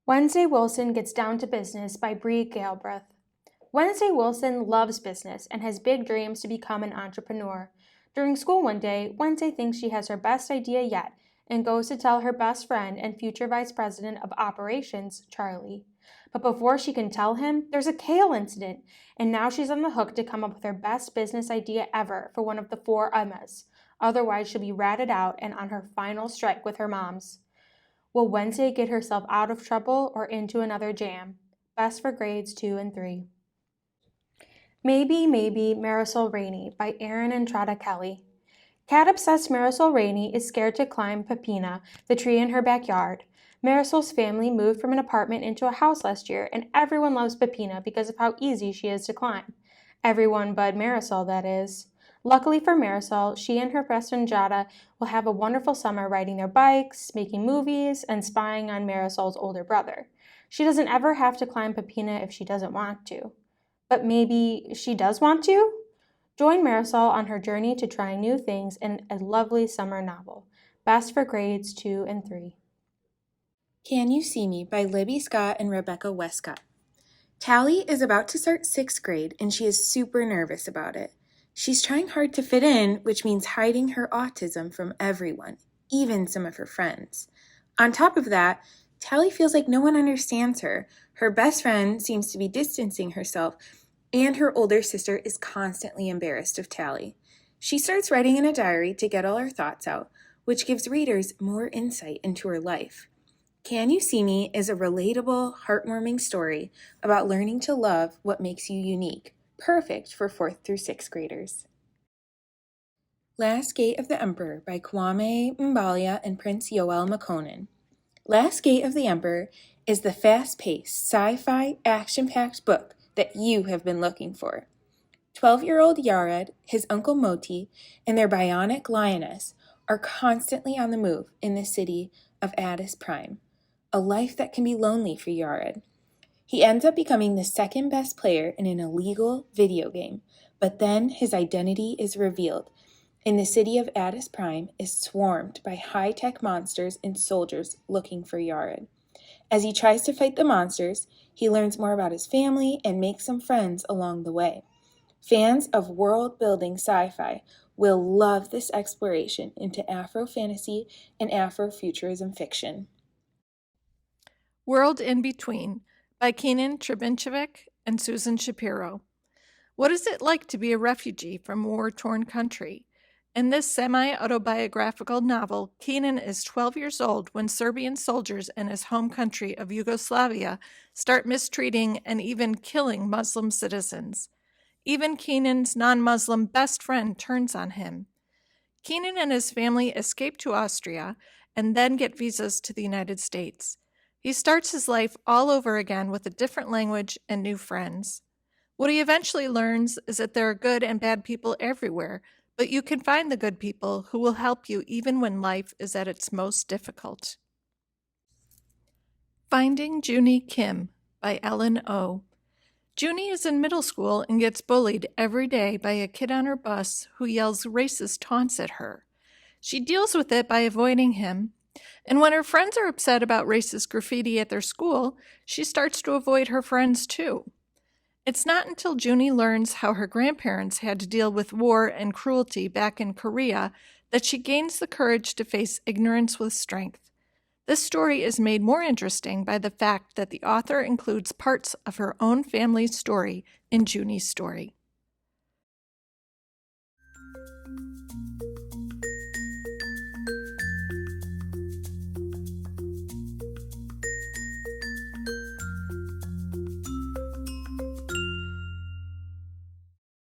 Wednesday Wilson Gets Down to Business by Bree Galbraith. Wednesday Wilson loves business and has big dreams to become an entrepreneur. During school one day, Wednesday thinks she has her best idea yet and goes to tell her best friend and future vice president of operations, Charlie. But before she can tell him, there's a kale incident, and now she's on the hook to come up with her best business idea ever for one of the 4 Emmas. Otherwise, she'll be ratted out and on her final strike with her moms. Will Wednesday get herself out of trouble or into another jam? Best for grades 2 and 3. Maybe, Marisol Rainey by Erin and Trada Kelly. Cat-obsessed Marisol Rainey is scared to climb Pepina, the tree in her backyard. Marisol's family moved from an apartment into a house last year, and everyone loves Pepina because of how easy she is to climb. Everyone but Marisol, that is. Luckily for Marisol, she and her best friend Jada will have a wonderful summer riding their bikes, making movies, and spying on Marisol's older brother. She doesn't ever have to climb Pepina if she doesn't want to. But maybe she does want to? Join Marisol on her journey to trying new things in a lovely summer novel. Best for grades 2 and 3. Can You See Me by Libby Scott and Rebecca Wescott. Tally is about to start 6th grade and she is super nervous about it. She's trying hard to fit in, which means hiding her autism from everyone, even some of her friends. On top of that, Tally feels like no one understands her. Her best friend seems to be distancing herself, and her older sister is constantly embarrassed of Tally. She starts writing in a diary to get all her thoughts out, which gives readers more insight into her life. Can You See Me is a relatable, heartwarming story about learning to love what makes you unique, perfect for 4th through 6th graders. Last Gate of the Emperor by Kwame Mbalia and Prince Yoel Makonnen. Last Gate of the Emperor is the fast-paced, sci-fi, action-packed book that you have been looking for. 12-year-old Yared, his uncle Moti, and their bionic lioness are constantly on the move in the city of Addis Prime, a life that can be lonely for Yared. He ends up becoming the 2nd best player in an illegal video game, but then his identity is revealed, and the city of Addis Prime is swarmed by high-tech monsters and soldiers looking for Yared. As he tries to fight the monsters, he learns more about his family and makes some friends along the way. Fans of world-building sci-fi will love this exploration into Afro-fantasy and Afro-futurism fiction. World in Between by Kenan Trebinchevich and Susan Shapiro. What is it like to be a refugee from a war-torn country? In this semi-autobiographical novel, Kenan is 12 years old when Serbian soldiers in his home country of Yugoslavia start mistreating and even killing Muslim citizens. Even Kenan's non-Muslim best friend turns on him. Kenan and his family escape to Austria and then get visas to the United States. He starts his life all over again with a different language and new friends. What he eventually learns is that there are good and bad people everywhere, but you can find the good people who will help you even when life is at its most difficult. Finding Jennie Kim by Ellen O. Junie is in middle school and gets bullied every day by a kid on her bus who yells racist taunts at her. She deals with it by avoiding him, and when her friends are upset about racist graffiti at their school, she starts to avoid her friends too. It's not until Junie learns how her grandparents had to deal with war and cruelty back in Korea that she gains the courage to face ignorance with strength. This story is made more interesting by the fact that the author includes parts of her own family's story in Junie's story.